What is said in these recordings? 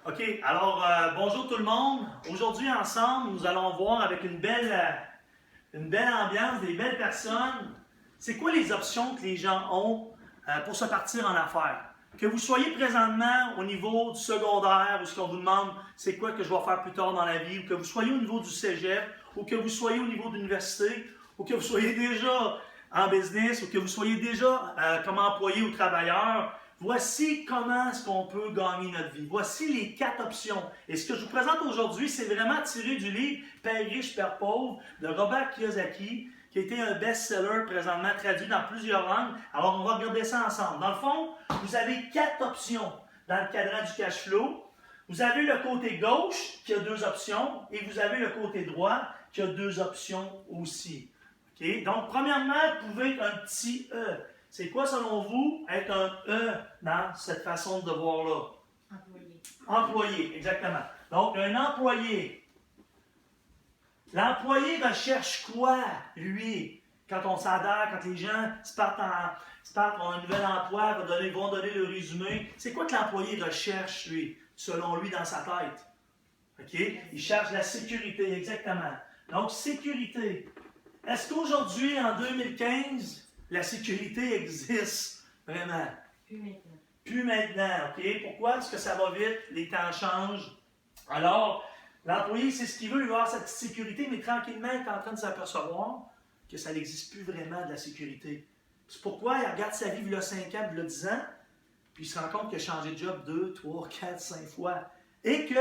OK, alors bonjour tout le monde. Aujourd'hui, ensemble, nous allons voir avec une belle ambiance, des belles personnes, c'est quoi les options que les gens ont pour se partir en affaires. Que vous soyez présentement au niveau du secondaire, où ce qu'on vous demande c'est quoi que je vais faire plus tard dans la vie, ou que vous soyez au niveau du cégep, ou que vous soyez au niveau de l'université, ou que vous soyez déjà en business, ou que vous soyez déjà comme employé ou travailleur, voici comment est-ce qu'on peut gagner notre vie. Voici les 4 options. Et ce que je vous présente aujourd'hui, c'est vraiment tiré du livre « Père riche, Père pauvre » de Robert Kiyosaki, qui a été un best-seller présentement traduit dans plusieurs langues. Alors, on va regarder ça ensemble. Dans le fond, vous avez 4 options dans le cadran du cash flow. Vous avez le côté gauche qui a 2 options et vous avez le côté droit qui a 2 options aussi. Okay? Donc, premièrement, vous pouvez être un petit E. C'est quoi, selon vous, être un E dans cette façon de voir-là? Employé. Employé, exactement. Donc, un employé. L'employé recherche quoi, lui, quand on s'adhère, quand les gens se partent ont un nouvel emploi, vont donner le résumé? C'est quoi que l'employé recherche, lui, selon lui, dans sa tête? OK? Il cherche la sécurité, exactement. Donc, sécurité. Est-ce qu'aujourd'hui, en 2015, la sécurité existe vraiment? Plus maintenant. Plus maintenant, OK? Pourquoi? Parce que ça va vite, les temps changent. Alors, l'employé, c'est ce qu'il veut, il veut avoir cette sécurité, mais tranquillement, il est en train de s'apercevoir que ça n'existe plus vraiment de la sécurité. C'est pourquoi il regarde sa vie, il y a 5 ans, il y a 10 ans, puis il se rend compte qu'il a changé de job 2, 3, 4, 5 fois. Et que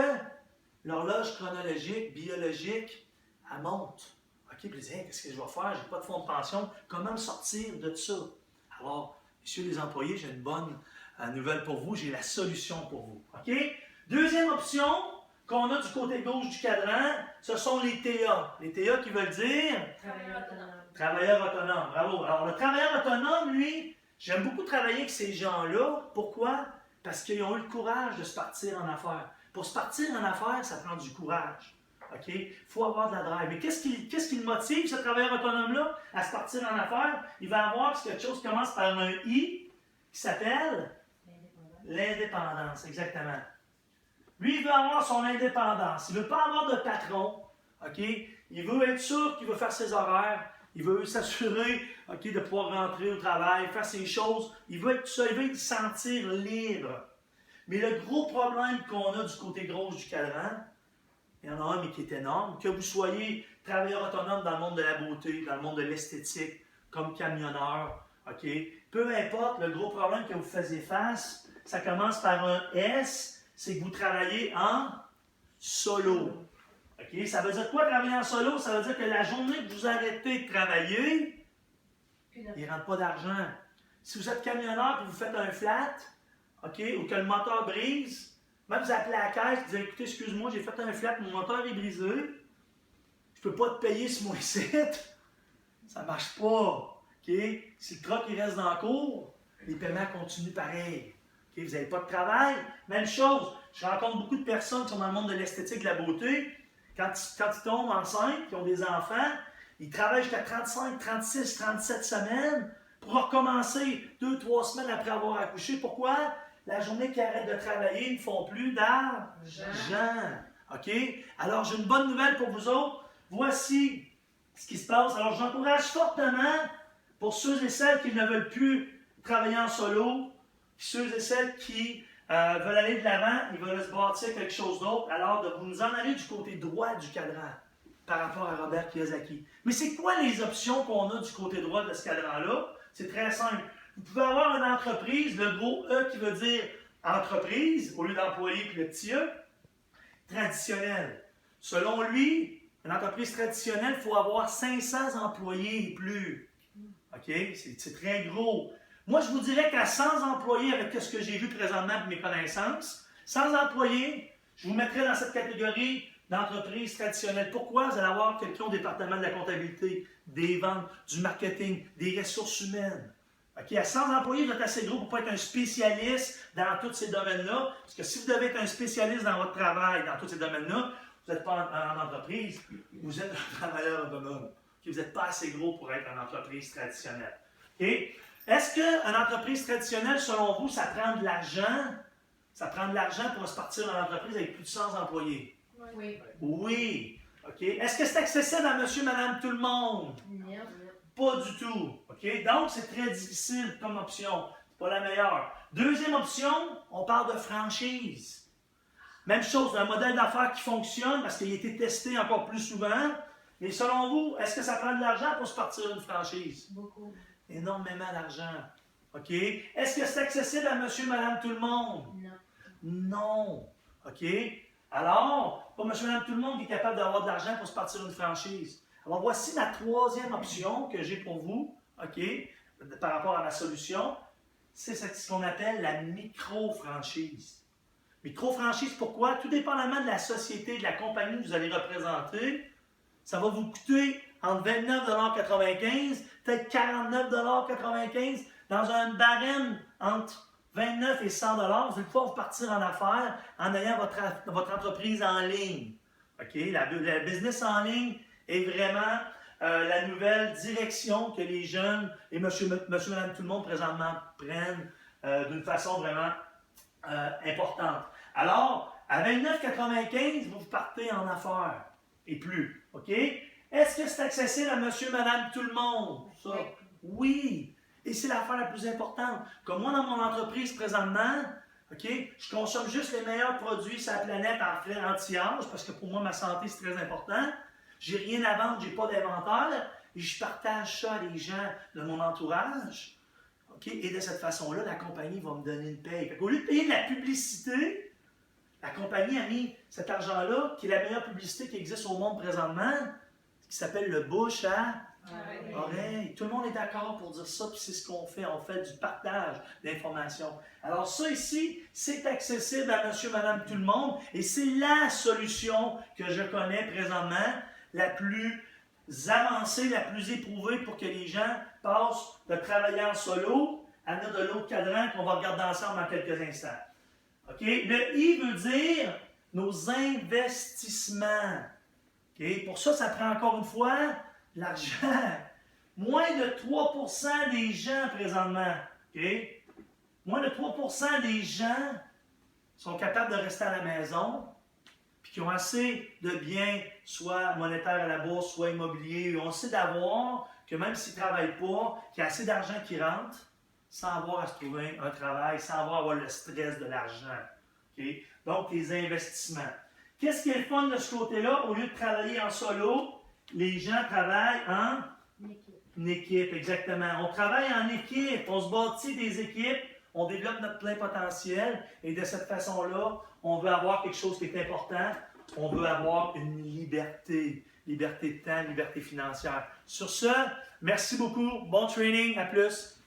l'horloge chronologique, biologique, elle monte. OK, puis il dit, hey, qu'est-ce que je vais faire? Je n'ai pas de fonds de pension. Comment me sortir de ça? Alors, messieurs les employés, j'ai une bonne nouvelle pour vous. J'ai la solution pour vous. OK? Deuxième option qu'on a du côté gauche du cadran, ce sont les TA. Les TA qui veulent dire Travailleur autonome. travailleur autonome. Bravo. Alors, le travailleur autonome, lui, j'aime beaucoup travailler avec ces gens-là. Pourquoi? Parce qu'ils ont eu le courage de se partir en affaires. Pour se partir en affaires, ça prend du courage. OK? Il faut avoir de la drive. Mais qu'est-ce qui le motive, ce travailleur autonome-là, à se partir en affaires? Il va avoir quelque chose qui commence par un I, qui s'appelle l'indépendance. Exactement. Lui, il veut avoir son indépendance. Il ne veut pas avoir de patron. OK? Il veut être sûr qu'il veut faire ses horaires. Il veut s'assurer, OK, de pouvoir rentrer au travail, faire ses choses. Il veut être seul, il veut se sentir libre. Mais le gros problème qu'on a du côté gauche du cadran, il y en a un, mais qui est énorme, que vous soyez travailleur autonome dans le monde de la beauté, dans le monde de l'esthétique, comme camionneur, OK? Peu importe, le gros problème que vous faisiez face, ça commence par un S, c'est que vous travaillez en solo. OK? Ça veut dire quoi travailler en solo? Ça veut dire que la journée que vous arrêtez de travailler, il ne rentre pas d'argent. Si vous êtes camionneur et vous faites un flat, OK, ou que le moteur brise, même vous appelez à la caisse et vous dites, écoutez, excuse-moi, j'ai fait un flat, mon moteur est brisé, je ne peux pas te payer ce mois-ci. Ça ne marche pas. Okay? Si le truck il reste dans le cours, les paiements continuent pareil. Okay? Vous n'avez pas de travail. Même chose, je rencontre beaucoup de personnes qui sont dans le monde de l'esthétique, de la beauté. Quand ils tombent enceintes, qui ont des enfants, ils travaillent jusqu'à 35, 36, 37 semaines pour recommencer 2-3 semaines après avoir accouché. Pourquoi? La journée qu'ils arrêtent de travailler, ils ne font plus d'argent. OK? Alors, j'ai une bonne nouvelle pour vous autres. Voici ce qui se passe. Alors, j'encourage fortement pour ceux et celles qui ne veulent plus travailler en solo, ceux et celles qui veulent aller de l'avant, ils veulent se bâtir quelque chose d'autre, alors de vous en aller du côté droit du cadran par rapport à Robert Kiyosaki. Mais c'est quoi les options qu'on a du côté droit de ce cadran-là? C'est très simple. Vous pouvez avoir une entreprise, le gros E qui veut dire entreprise, au lieu d'employé puis le petit E, traditionnel. Selon lui, une entreprise traditionnelle, il faut avoir 500 employés et plus. OK? C'est très gros. Moi, je vous dirais qu'à 100 employés, avec ce que j'ai vu présentement de mes connaissances, 100 employés, je vous mettrais dans cette catégorie d'entreprise traditionnelle. Pourquoi? Vous allez avoir quelqu'un au département de la comptabilité, des ventes, du marketing, des ressources humaines. OK, à 100 employés, vous êtes assez gros pour ne pas être un spécialiste dans tous ces domaines-là. Parce que si vous devez être un spécialiste dans votre travail, dans tous ces domaines-là, vous n'êtes pas en entreprise, vous êtes un travailleur autonome. Okay, vous n'êtes pas assez gros pour être une entreprise traditionnelle. Okay? Est-ce qu'une entreprise traditionnelle, selon vous, ça prend de l'argent Ça prend de l'argent pour se partir en entreprise avec plus de 100 employés. Oui. Oui. OK. Est-ce que c'est accessible à monsieur, madame, tout le monde? Non. Pas du tout. OK? Donc, c'est très difficile comme option. C'est pas la meilleure. Deuxième option, on parle de franchise. Même chose, un modèle d'affaires qui fonctionne parce qu'il a été testé encore plus souvent. Mais selon vous, est-ce que ça prend de l'argent pour se partir une franchise? Beaucoup. Énormément d'argent. OK? Est-ce que c'est accessible à monsieur, madame, tout le monde? Non. Non. OK? Alors, pas monsieur, madame, tout le monde qui est capable d'avoir de l'argent pour se partir une franchise. Alors, voici la troisième option que j'ai pour vous, OK, par rapport à ma solution. C'est ce qu'on appelle la micro-franchise. Micro-franchise, pourquoi? Tout dépendamment de la société, de la compagnie que vous allez représenter, ça va vous coûter entre 29,95 $, peut-être 49,95 $, dans un barème entre 29 et 100 $. Vous allez pouvoir partir en affaires en ayant votre entreprise en ligne. OK? La business en ligne est vraiment la nouvelle direction que les jeunes et monsieur, madame, tout le monde présentement prennent d'une façon vraiment importante. Alors, à 29,95 $, vous partez en affaires et plus. OK? Est-ce que c'est accessible à monsieur, madame, tout le monde? Ça? Oui. Et c'est l'affaire la plus importante. Comme moi, dans mon entreprise présentement, OK, je consomme juste les meilleurs produits sur la planète en frais anti-âge parce que pour moi, ma santé, c'est très important. J'ai rien à vendre, j'ai pas d'inventaire et je partage ça à les gens de mon entourage. OK? Et de cette façon-là, la compagnie va me donner une paye. Au lieu de payer de la publicité, la compagnie a mis cet argent-là, qui est la meilleure publicité qui existe au monde présentement, qui s'appelle le bouche à oreille. Tout le monde est d'accord pour dire ça, puis c'est ce qu'on fait. On fait du partage d'informations. Alors ça ici, c'est accessible à monsieur, madame, tout le monde, et c'est la solution que je connais présentement, la plus avancée, la plus éprouvée pour que les gens passent de travailler en solo à venir de l'autre cadran qu'on va regarder ensemble dans quelques instants. OK? Le I veut dire nos investissements. OK? Pour ça, ça prend encore une fois l'argent. Moins de 3% des gens présentement. OK? Moins de 3% des gens sont capables de rester à la maison puis qui ont assez de biens, soit monétaires à la bourse, soit immobiliers, ils ont assez d'avoir que même s'ils ne travaillent pas, qu'il y a assez d'argent qui rentre sans avoir à se trouver un travail, sans avoir le stress de l'argent. Okay? Donc, les investissements. Qu'est-ce qui est le fun de ce côté-là? Au lieu de travailler en solo, les gens travaillent en une équipe, exactement. On travaille en équipe, on se bâtit des équipes, on développe notre plein potentiel et de cette façon-là, on veut avoir quelque chose qui est important, on veut avoir une liberté. Liberté de temps, liberté financière. Sur ce, merci beaucoup, bon training, à plus.